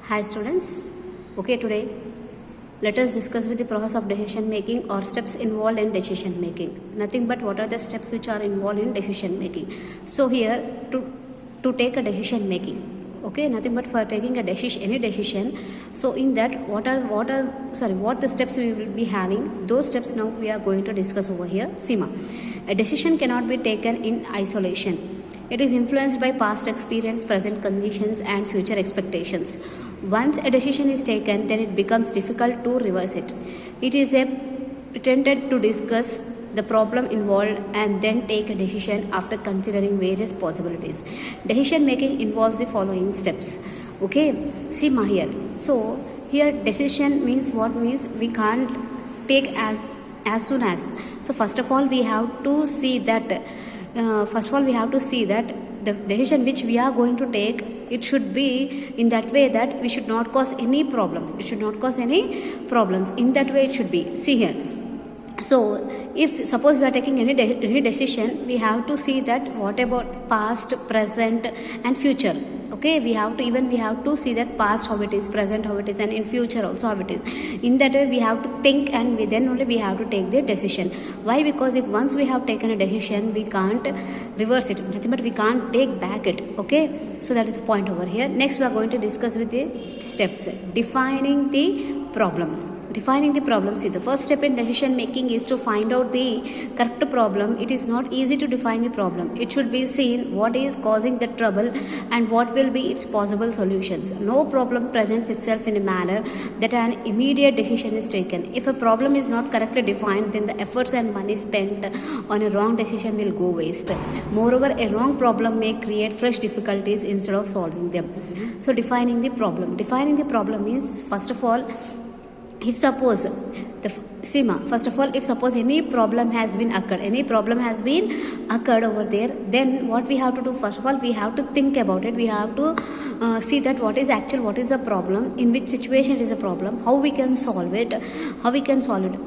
Hi students, okay, today let us discuss with the process of decision making or steps involved in decision making. Nothing but what are the steps which are involved in decision making. So here to take a decision making, okay, nothing but for taking a decision, any decision. So in that what the steps we will be having, those steps now we are going to discuss over here. Seema, a decision cannot be taken in isolation. It is influenced by past experience, present conditions, and future expectations. Once a decision is taken, then it becomes difficult to reverse it. It is a pretended to discuss the problem involved and then take a decision after considering various possibilities. Decision making involves the following steps. Okay, see here. So here decision means what? Means we can't take as soon as. So first of all we have to see that. The decision which we are going to take, it should be in that way that we should not cause any problems. It should not cause any problems. In that way it should be. See here. So if suppose we are taking any decision, we have to see that what about past, present and future. Okay, we have to see that past how it is, present how it is, and in future also how it is. In that way we have to think, and then only we have to take the decision. Why? Because if once we have taken a decision, we can't reverse it, nothing but we can't take back it. Okay, so that is the point over here. Next we are going to discuss with the steps. Defining the problem. Defining the problem. See, the first step in decision making is to find out the correct problem. It is not easy to define the problem. It should be seen what is causing the trouble and what will be its possible solutions. No problem presents itself in a manner that an immediate decision is taken. If a problem is not correctly defined, then the efforts and money spent on a wrong decision will go waste. Moreover, a wrong problem may create fresh difficulties instead of solving them. So defining the problem. Defining the problem means, first of all, if suppose if suppose any problem has been occurred over there, then what we have to do, first of all we have to think about it. We have to see that what is the problem, in which situation is a problem, how we can solve it.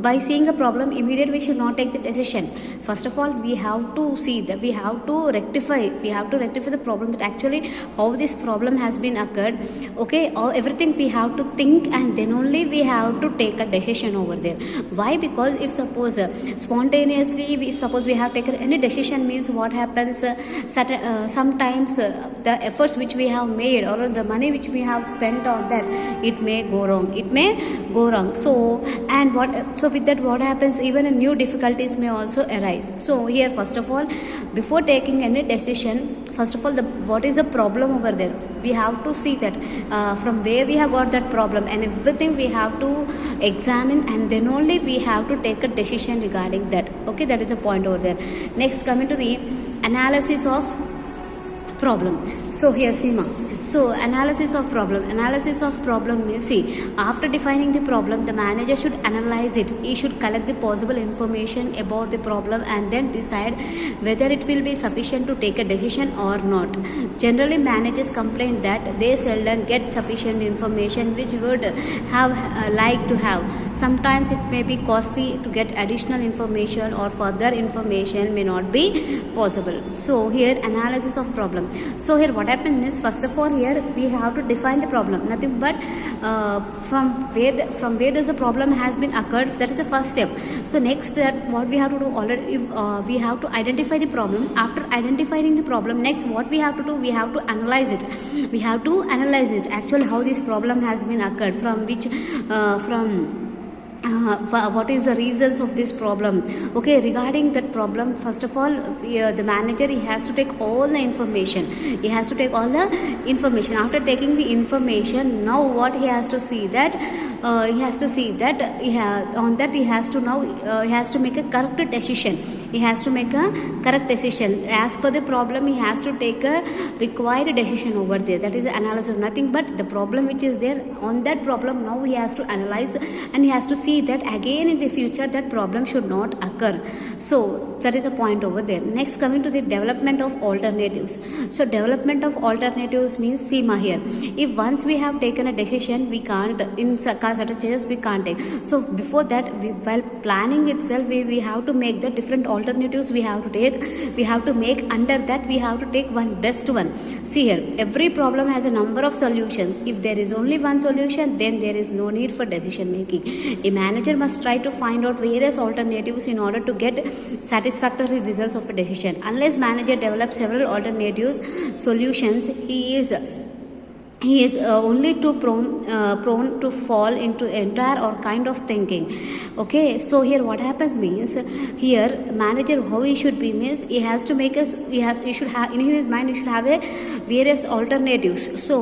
By seeing a problem immediately we should not take the decision. First of all we have to see that we have to rectify the problem, that actually how this problem has been occurred. Okay, everything we have to think, and then only we have to take a decision over there. Why? Because if suppose spontaneously, if suppose we have taken any decision, means what happens, sometimes the efforts which we have made or the money which we have spent on that, it may go wrong. So with that what happens, even new difficulties may also arise. So here first of all, before taking any decision, first of all what is the problem over there, we have to see that from where we have got that problem, and everything we have to examine, and then only we have to take a decision regarding that. Okay, that is the point over there. Next, coming to the analysis of problem. So here Seema, so analysis of problem means, see, after defining the problem, the manager should analyze it. He should collect the possible information about the problem and then decide whether it will be sufficient to take a decision or not. Generally managers complain that they seldom get sufficient information which would have liked to have. Sometimes it may be costly to get additional information, or further information may not be possible. So here analysis of problem. So here what happens is, first of all here we have to define the problem, nothing but from where does the problem has been occurred. That is the first step. So next that what we have to do, already we have to identify the problem. After identifying the problem, next what we have to do, we have to analyze it. Actually how this problem has been occurred, from which what is the reasons of this problem. Okay, regarding that problem, first of all the manager, he has to take all the information. After taking the information, now what he has to see that he has to make a correct decision. As per the problem, he has to take a required decision over there. That is the analysis. Nothing but the problem which is there, on that problem now he has to analyze, and he has to see that again in the future that problem should not occur. So that is a point over there. Next, coming to the development of alternatives. So development of alternatives means, see ma here, if once we have taken a decision, we can't, in certain cases we can't take. So before that, while planning itself, we have to make the different alternatives we have to take. We have to make, under that we have to take one best one. See here, every problem has a number of solutions. If there is only one solution, then there is no need for decision making. A manager must try to find out various alternatives in order to get satisfactory results of a decision. Unless manager develops several alternatives solutions, he is only too prone to fall into entire or kind of thinking. Okay, so here what happens means, here manager how he should be means, he has to make us, he should have in his mind, he should have a various alternatives. So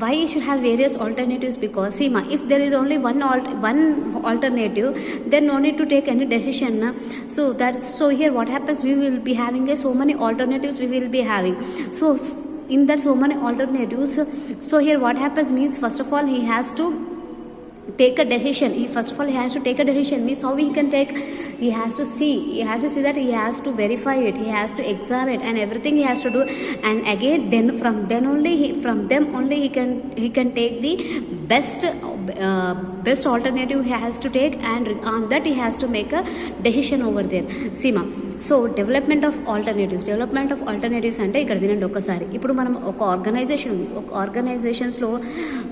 why he should have various alternatives? Because see ma, if there is only one alternative, then no need to take any decision na? So here what happens, we will be having so many alternatives we will be having. So in that so many alternatives, so here what happens means, first of all he has to take a decision. He has to take a decision. Means how he can take? He has to see that, he has to verify it, he has to examine it, and everything he has to do. And again, then from them only he can take the best alternative he has to take, and on that he has to make a decision over there. Seema. So development of alternatives అంటే ఇక్కడ వినండి ఒకసారి. ఇప్పుడు మనం ఒక ఆర్గనైజేషన్స్లో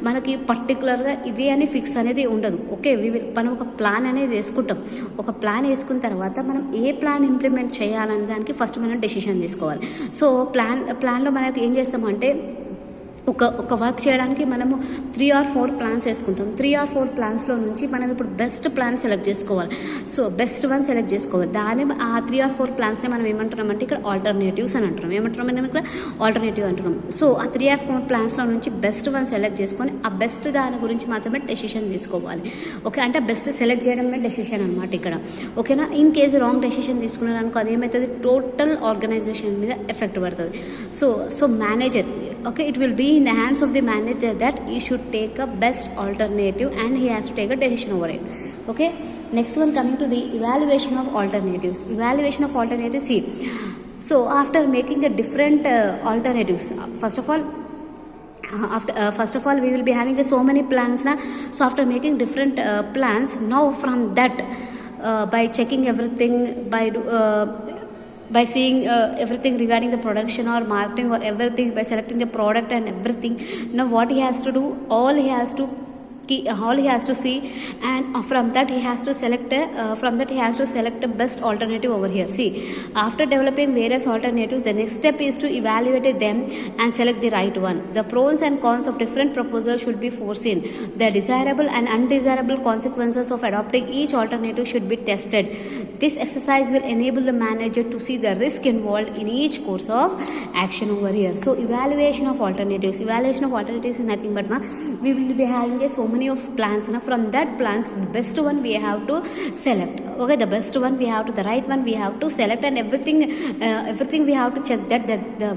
మనకి పర్టికులర్గా ఇది అని ఫిక్స్ అనేది ఉండదు. ఓకే, మనం ఒక ప్లాన్ అనేది వేసుకుంటాం. ఒక ప్లాన్ వేసుకున్న తర్వాత మనం ఏ ప్లాన్ ఇంప్లిమెంట్ చేయాలనే దానికి ఫస్ట్ మనం డెసిషన్ తీసుకోవాలి. సో ప్లాన్లో మనకి ఏం చేస్తామంటే, ఒక వర్క్ చేయడానికి మనము 3 or 4 ప్లాన్స్ వేసుకుంటాం. 3 or 4 ప్లాన్స్లో నుంచి మనం ఇప్పుడు బెస్ట్ ప్లాన్ సెలెక్ట్ చేసుకోవాలి. సో బెస్ట్ వన్ సెలెక్ట్ చేసుకోవాలి. ఆ 3 or 4 ప్లాన్స్ని మనం ఏమంటున్నామంటే ఇక్కడ ఆల్టర్నేటివ్స్ అని అంటున్నాం. మనం ఇక్కడ ఆల్టర్నేటివ్ అంటున్నాం. సో ఆ 3 or 4 ప్లాన్స్లో నుంచి బెస్ట్ వన్ సెలెక్ట్ చేసుకొని ఆ బెస్ట్ దాని గురించి మాత్రమే డెసిషన్ తీసుకోవాలి. ఓకే, అంటే బెస్ట్ సెలెక్ట్ చేయడమే డెసిషన్ అనమాట ఇక్కడ. ఓకేనా? ఇన్ కేసు రాంగ్ డెసిషన్ తీసుకున్నారనుకో అదేమవుతుంది, టోటల్ ఆర్గనైజేషన్ మీద ఎఫెక్ట్ పడుతుంది. So manager, okay, it will be in the hands of the manager that he should take a best alternative and he has to take a decision over it. Okay, next one, coming to the evaluation of alternatives. See, so after making the different alternatives, first of all we will be having so many plans na. So after making different plans, now from that by checking everything, by seeing everything regarding the production or marketing or everything, by selecting the product and everything, now what he has to do, all he has to see, and from that he has to select a best alternative over here. See, after developing various alternatives, the next step is to evaluate them and select the right one. The pros and cons of different proposals should be foreseen. The desirable and undesirable consequences of adopting each alternative should be tested. This exercise will enable the manager to see the risk involved in each course of action over here. So evaluation of alternatives is nothing but we will be having so many of plans. From that plans, the best one we have to select. Okay, the best one we have to, the right one we have to select, and everything we have to check that the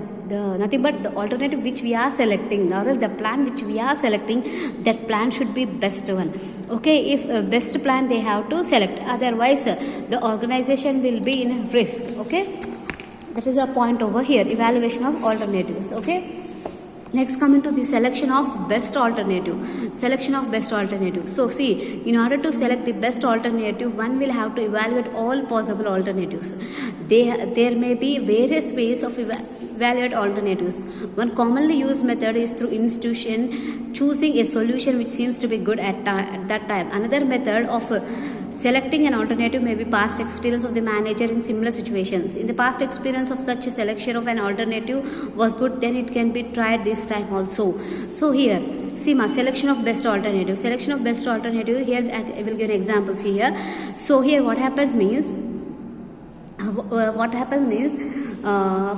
nothing but the alternative which we are selecting, or else the plan which we are selecting, that plan should be best one. Okay, if best plan they have to select, otherwise the organization will be in risk. Okay, that is a point over here, evaluation of alternatives. Okay, next, coming to the selection of best alternative. So see, in order to select the best alternative, one will have to evaluate all possible alternatives. There may be various ways of evaluate alternatives. One commonly used method is through institution choosing a solution which seems to be good at that time. Another method of selecting an alternative may be past experience of the manager in similar situations. In the past experience of such a selection of an alternative was good, then it can be tried this time also. So here, see ma, selection of best alternative. Here I will give examples here. So here what happens means,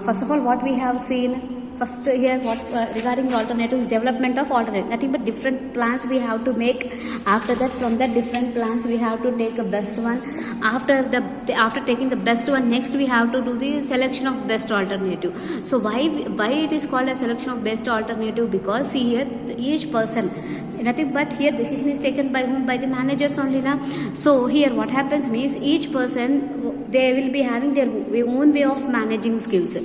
first of all, what we have seen, first here what regarding the alternatives, development of alternatives, nothing but different plans we have to make. After that, from that different plans we have to take a best one. After the after taking the best one, next we have to do the selection of best alternative. So why it is called a selection of best alternative? Because see here, each person, nothing but here decision is taken by whom? By the managers only na. So here what happens means each person, they will be having their own way of managing skills.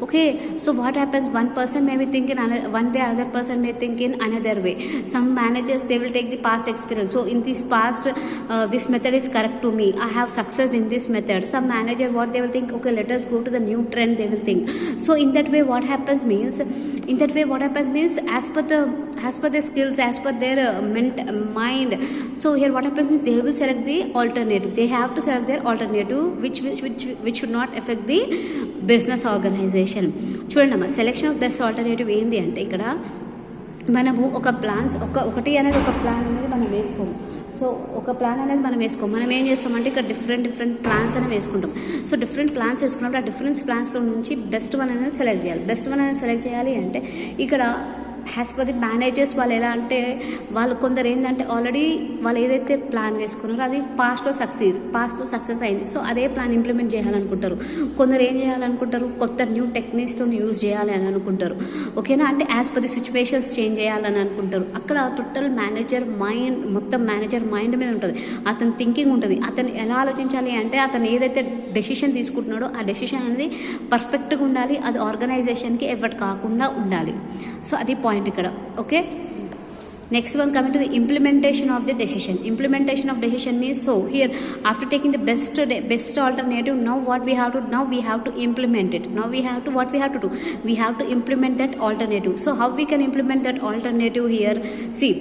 Okay, so what happens, one person may be thinking one way, another person may think in another way. Some managers, they will take the past experience. So in this past, this method is correct to me, I have success in this method. Some manager, what they will think, okay, let us go to the new trend, they will think. So in that way what happens means, as per the skills, as per their mind. So here what happens means, they will select the alternative. They have to select their alternative which should not affect the business organization. చూడండి అమ్మా, selection of best alternative ఏంది అంటే, ఇక్కడ మనము ఒక plans ఒకటి అనేది ఒక ప్లాన్ అనేది మనం వేసుకోము. సో ఒక ప్లాన్ అనేది మనం వేసుకోము. మనం ఏం చేస్తామంటే ఇక్కడ డిఫరెంట్ ప్లాన్స్ అనేవి వేసుకుంటాం. సో డిఫరెంట్ ప్లాన్స్ వేసుకున్నప్పుడు ఆ డిఫరెంట్ ప్లాన్స్లో నుంచి బెస్ట్ వన్ అనేది సెలెక్ట్ చేయాలి. బెస్ట్ వన్ అనేది సెలెక్ట్ చేయాలి అంటే ఇక్కడ యాజ్ పర్ ది మేనేజర్స్ వాళ్ళు ఎలా అంటే, వాళ్ళు కొందరు ఏంటంటే ఆల్రెడీ వాళ్ళు ఏదైతే ప్లాన్ వేసుకున్నారో అది పాస్ట్లో సక్సెస్ అయింది. సో అదే ప్లాన్ ఇంప్లిమెంట్ చేయాలనుకుంటారు. కొందరు ఏం చేయాలనుకుంటారు, కొత్త న్యూ టెక్నిక్స్తో యూజ్ చేయాలి అని అనుకుంటారు. ఓకేనా, అంటే as per the situations change చేయాలని అనుకుంటారు. అక్కడ టోటల్ మొత్తం మేనేజర్ మైండ్ మీద ఉంటుంది, అతని థింకింగ్ ఉంటుంది. అతను ఎలా ఆలోచించాలి అంటే, అతను ఏదైతే డెసిషన్ తీసుకుంటున్నాడో ఆ డెసిషన్ అనేది పర్ఫెక్ట్గా ఉండాలి, అది ఆర్గనైజేషన్కి ఎఫర్ట్ కాకుండా ఉండాలి. సో అది పాయింట్ ఇక్కడ. Okay, next one, coming to the implementation of the decision. Implementation of decision means, so here after taking the best alternative, now we have to implement it. Now what we have to do, we have to implement that alternative. So how we can implement that alternative here? See,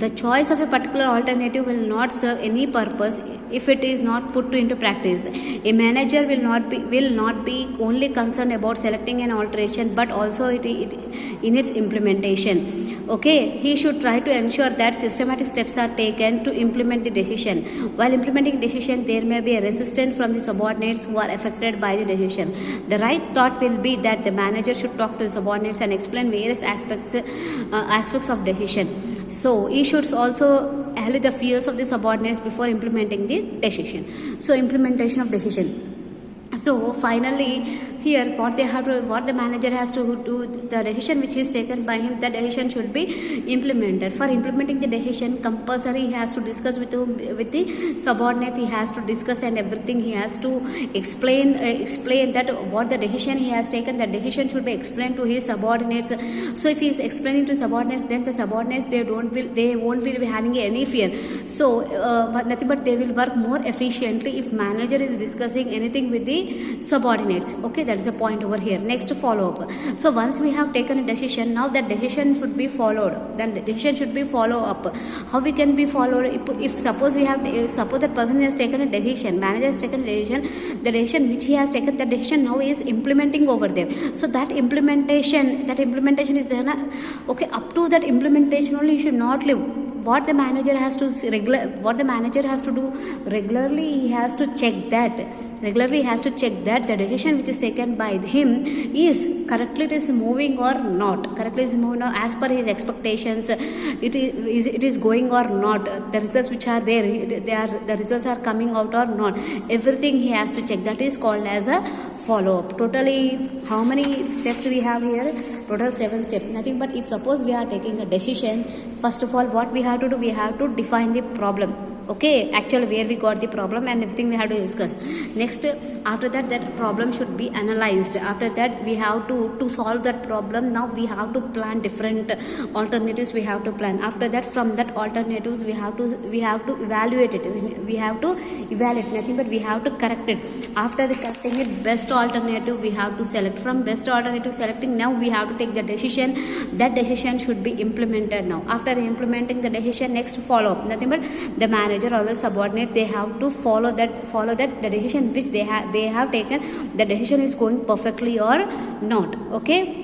the choice of a particular alternative will not serve any purpose if it is not put into practice. A manager will not be only concerned about selecting an alteration, but also in its implementation. Okay, he should try to ensure that systematic steps are taken to implement the decision. While implementing decision, there may be a resistance from the subordinates who are affected by the decision. The right thought will be that the manager should talk to the subordinates and explain various aspects of decision. So he should also allay the fears of the subordinates before implementing the decision. So implementation of decision. So finally here what the manager has to do, the decision which is taken by him, the decision should be implemented. For implementing the decision, compulsory he has to discuss with the subordinate. He has to discuss and everything he has to explain that what the decision he has taken, the decision should be explained to his subordinates. So if he is explaining to subordinates, then the subordinates, they won't be having any fear. So nothing but they will work more efficiently if manager is discussing anything with the subordinates. Okay, that is a point over here. Next, follow up. So once we have taken a decision, now that decision should be followed. Then the decision should be follow up. How we can be followed? If suppose that person has taken a decision, manager has taken a decision, the decision which he has taken, that decision now is implementing over there. So that implementation is okay. Up to that implementation only, you should not leave. What the manager has to do regularly, he has to check that the decision which is taken by him is correctly, it is moving or not, as per his expectations, it is going or not, the results which are there, the results are coming out or not, everything he has to check. That is called as a follow up. Totally how many steps we have here? Total 7 steps. Nothing but if suppose we are taking a decision, first of all what we have to do, we have to define the problem. Okay, actually where we got the problem and everything we have to discuss. Next, after that problem should be analyzed. After that we have to solve that problem. Now we have to plan different alternatives, we have to plan. After that, from that alternatives we have to evaluate it. We have to evaluate, nothing but we have to correct it. After correcting it, best alternative we have to select. From best alternative selecting, now we have to take the decision. That decision should be implemented now. After implementing the decision, next follow up, nothing but the manager or the subordinate, they have to follow that the decision which they have taken, the decision is going perfectly or not. Okay.